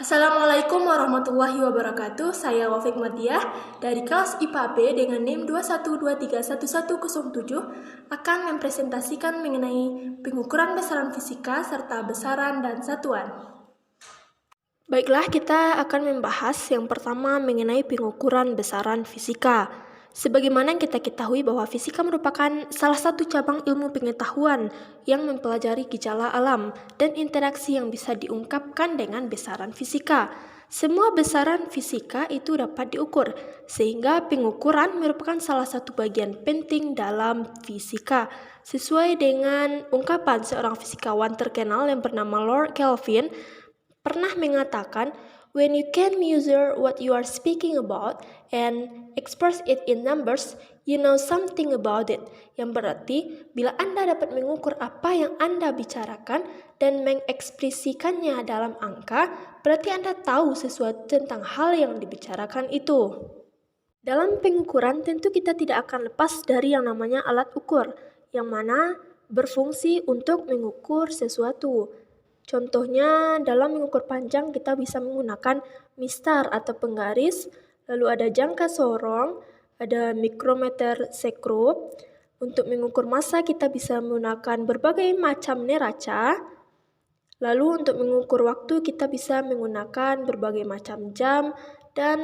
Assalamualaikum warahmatullahi wabarakatuh. Saya Wafik Madiah dari kelas IPA B dengan NIM 212331107 akan mempresentasikan mengenai pengukuran besaran fisika serta besaran dan satuan. Baiklah, kita akan membahas yang pertama mengenai pengukuran besaran fisika. Sebagaimana yang kita ketahui bahwa fisika merupakan salah satu cabang ilmu pengetahuan yang mempelajari gejala alam dan interaksi yang bisa diungkapkan dengan besaran fisika. Semua besaran fisika itu dapat diukur, sehingga pengukuran merupakan salah satu bagian penting dalam fisika. Sesuai dengan ungkapan seorang fisikawan terkenal yang bernama Lord Kelvin, pernah mengatakan, "When you can measure what you are speaking about and express it in numbers, you know something about it." Yang berarti, bila Anda dapat mengukur apa yang Anda bicarakan dan mengekspresikannya dalam angka, berarti Anda tahu sesuatu tentang hal yang dibicarakan itu. Dalam pengukuran, tentu kita tidak akan lepas dari yang namanya alat ukur, yang mana berfungsi untuk mengukur sesuatu. Contohnya, dalam mengukur panjang kita bisa menggunakan mistar atau penggaris, lalu ada jangka sorong, ada mikrometer sekrup. Untuk mengukur massa kita bisa menggunakan berbagai macam neraca. Lalu untuk mengukur waktu kita bisa menggunakan berbagai macam jam, dan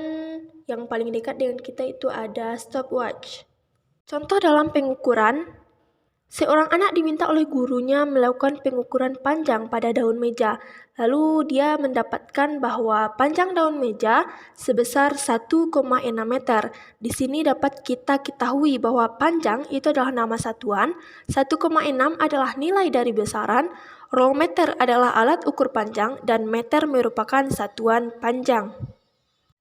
yang paling dekat dengan kita itu ada stopwatch. Contoh dalam pengukuran, seorang anak diminta oleh gurunya melakukan pengukuran panjang pada daun meja. Lalu dia mendapatkan bahwa panjang daun meja sebesar 1,6 meter. Di sini dapat kita ketahui bahwa panjang itu adalah nama satuan, 1,6 adalah nilai dari besaran, rollmeter adalah alat ukur panjang, dan meter merupakan satuan panjang.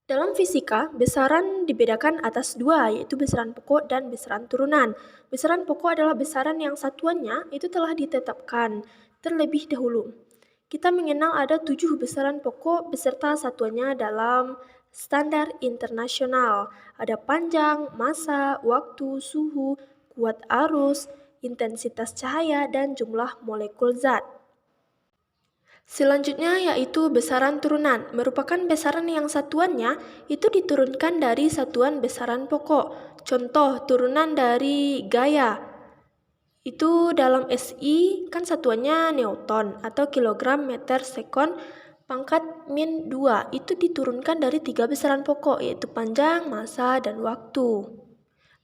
Dalam fisika, besaran dibedakan atas dua, yaitu besaran pokok dan besaran turunan. Besaran pokok adalah besaran yang satuannya itu telah ditetapkan terlebih dahulu. Kita mengenal ada 7 besaran pokok beserta satuannya dalam standar internasional. Ada panjang, massa, waktu, suhu, kuat arus, intensitas cahaya, dan jumlah molekul zat. Selanjutnya yaitu besaran turunan, merupakan besaran yang satuannya itu diturunkan dari satuan besaran pokok. Contoh turunan dari gaya, itu dalam SI kan satuannya Newton atau kilogram meter sekon pangkat min 2, itu diturunkan dari 3 besaran pokok yaitu panjang, massa, dan waktu.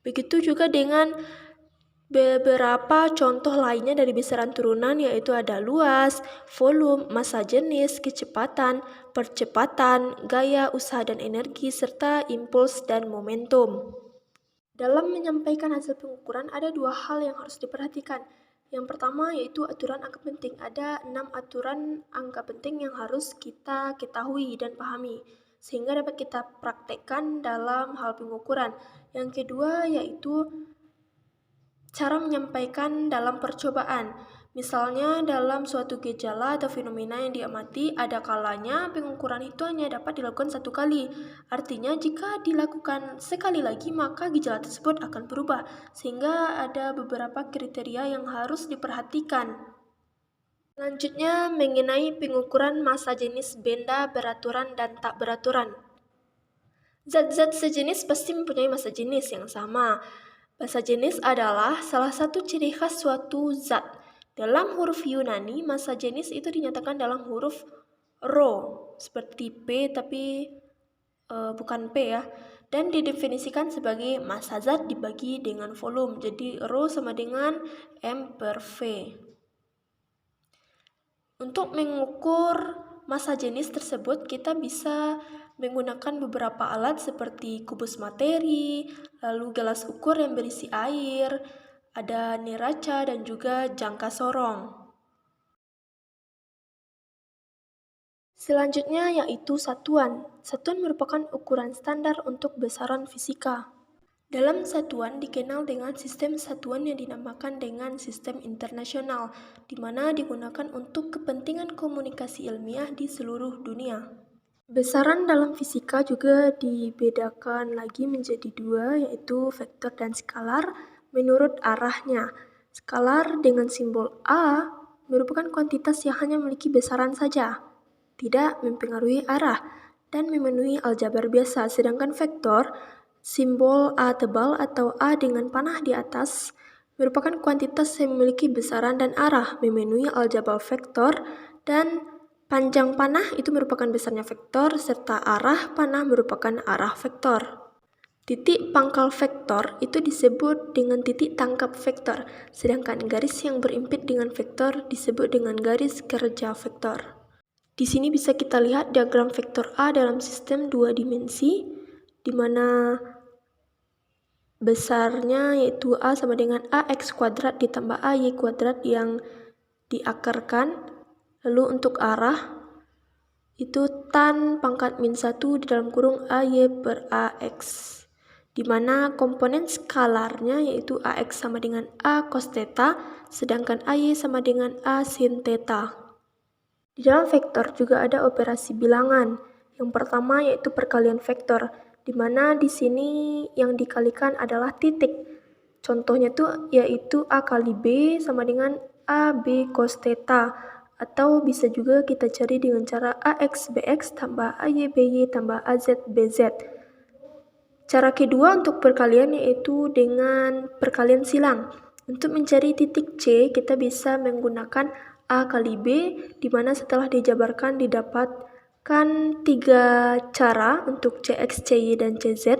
Begitu juga dengan beberapa contoh lainnya dari besaran turunan yaitu ada luas, volume, massa jenis, kecepatan, percepatan, gaya, usaha dan energi, serta impuls dan momentum. Dalam menyampaikan hasil pengukuran ada 2 hal yang harus diperhatikan. Yang pertama yaitu aturan angka penting. Ada 6 aturan angka penting yang harus kita ketahui dan pahami, sehingga dapat kita praktekkan dalam hal pengukuran. Yang kedua yaitu cara menyampaikan dalam percobaan. Misalnya dalam suatu gejala atau fenomena yang diamati, ada kalanya pengukuran itu hanya dapat dilakukan 1 kali. Artinya jika dilakukan sekali lagi maka gejala tersebut akan berubah, sehingga ada beberapa kriteria yang harus diperhatikan. Selanjutnya mengenai pengukuran massa jenis benda beraturan dan tak beraturan. Zat-zat sejenis pasti mempunyai massa jenis yang sama. Massa jenis adalah salah satu ciri khas suatu zat. Dalam huruf Yunani, massa jenis itu dinyatakan dalam huruf Rho, seperti P tapi bukan P ya. Dan didefinisikan sebagai massa zat dibagi dengan volume. Jadi Rho sama dengan M per V. Untuk mengukur massa jenis tersebut, kita bisa menggunakan beberapa alat seperti kubus materi, lalu gelas ukur yang berisi air, ada neraca, dan juga jangka sorong. Selanjutnya yaitu satuan. Satuan merupakan ukuran standar untuk besaran fisika. Dalam satuan dikenal dengan sistem satuan yang dinamakan dengan sistem internasional, di mana digunakan untuk kepentingan komunikasi ilmiah di seluruh dunia. Besaran dalam fisika juga dibedakan lagi menjadi 2, yaitu vektor dan skalar menurut arahnya. Skalar dengan simbol A merupakan kuantitas yang hanya memiliki besaran saja. tidak mempengaruhi arah, dan memenuhi aljabar biasa. Sedangkan vektor, simbol A tebal atau A dengan panah di atas, merupakan kuantitas yang memiliki besaran dan arah, memenuhi aljabar vektor, dan panjang panah itu merupakan besarnya vektor, serta arah panah merupakan arah vektor. Titik pangkal vektor itu disebut dengan titik tangkap vektor, sedangkan garis yang berimpit dengan vektor disebut dengan garis kerja vektor. Di sini bisa kita lihat diagram vektor A dalam sistem 2 dimensi, di mana besarnya yaitu A sama dengan AX kuadrat ditambah AY kuadrat yang diakarkan. Lalu untuk arah, itu tan pangkat min 1 di dalam kurung AY per AX. Di mana komponen skalarnya yaitu AX sama dengan A cos theta, sedangkan AY sama dengan A sin theta. Di dalam vektor juga ada operasi bilangan. Yang pertama yaitu perkalian vektor, di mana di sini yang dikalikan adalah titik. Contohnya itu yaitu A kali B sama dengan AB cos theta, atau bisa juga kita cari dengan cara AX BX tambah AY BY tambah AZ BZ. Cara kedua untuk perkalian yaitu dengan perkalian silang. Untuk mencari titik C, kita bisa menggunakan A kali B, di mana setelah dijabarkan didapatkan 3 cara untuk CX, CY, dan CZ.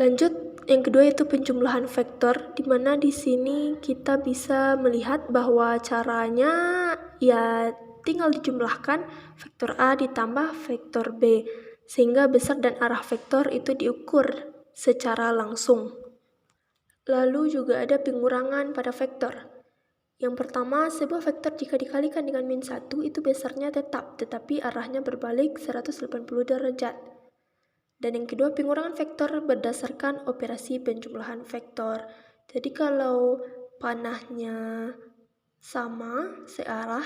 Lanjut, yang kedua yaitu penjumlahan vektor, di mana di sini kita bisa melihat bahwa caranya ya tinggal dijumlahkan vektor A ditambah vektor B, sehingga besar dan arah vektor itu diukur secara langsung. Lalu juga ada pengurangan pada vektor. Yang pertama, sebuah vektor jika dikalikan dengan min 1 itu besarnya tetap, tetapi arahnya berbalik 180 derajat. Dan yang kedua, pengurangan vektor berdasarkan operasi penjumlahan vektor. Jadi kalau panahnya sama, searah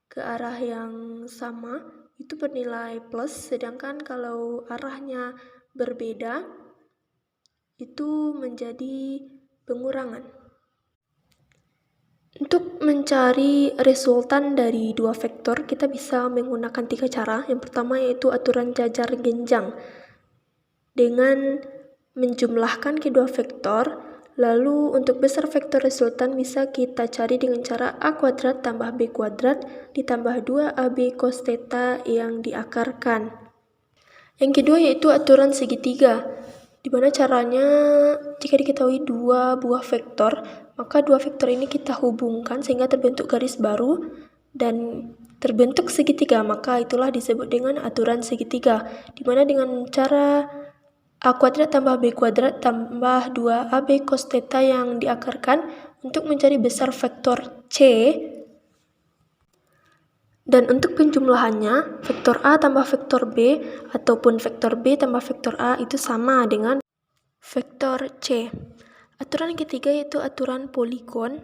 ke arah yang sama, itu bernilai plus, sedangkan kalau arahnya berbeda, itu menjadi pengurangan. Untuk mencari resultan dari dua vektor, kita bisa menggunakan 3 cara. Yang pertama yaitu aturan jajar genjang. Dengan menjumlahkan kedua vektor, lalu untuk besar vektor resultan bisa kita cari dengan cara A kuadrat tambah B kuadrat ditambah 2AB cos theta yang diakarkan. Yang kedua yaitu aturan segitiga, di mana caranya jika diketahui 2 buah vektor, maka 2 vektor ini kita hubungkan sehingga terbentuk garis baru dan terbentuk segitiga, maka itulah disebut dengan aturan segitiga, di mana dengan cara A kuadrat tambah B kuadrat tambah 2AB cos theta yang diakarkan untuk mencari besar vektor C. Dan untuk penjumlahannya, vektor A tambah vektor B ataupun vektor B tambah vektor A itu sama dengan vektor C. Aturan ketiga yaitu aturan poligon.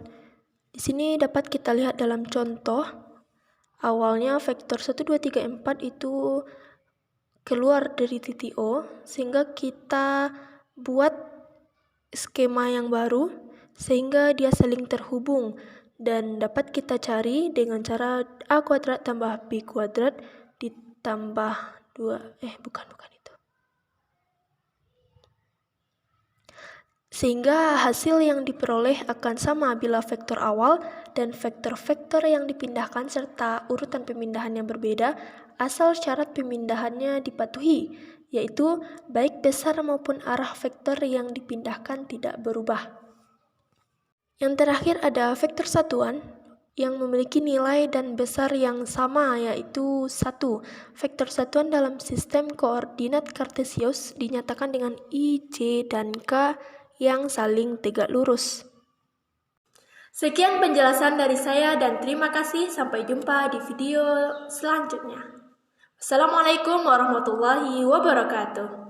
Di sini dapat kita lihat dalam contoh. Awalnya vektor 1, 2, 3, 4 itu keluar dari titik O, sehingga kita buat skema yang baru sehingga dia saling terhubung dan dapat kita cari dengan cara A kuadrat tambah B kuadrat ditambah 2 bukan itu. Sehingga hasil yang diperoleh akan sama bila vektor awal dan vektor-vektor yang dipindahkan serta urutan pemindahan yang berbeda asal syarat pemindahannya dipatuhi, yaitu baik besar maupun arah vektor yang dipindahkan tidak berubah. Yang terakhir ada vektor satuan yang memiliki nilai dan besar yang sama, yaitu 1. Vektor satuan dalam sistem koordinat kartesius dinyatakan dengan I, J, dan K yang saling tegak lurus. Sekian penjelasan dari saya dan terima kasih. Sampai jumpa di video selanjutnya. Assalamualaikum warahmatullahi wabarakatuh.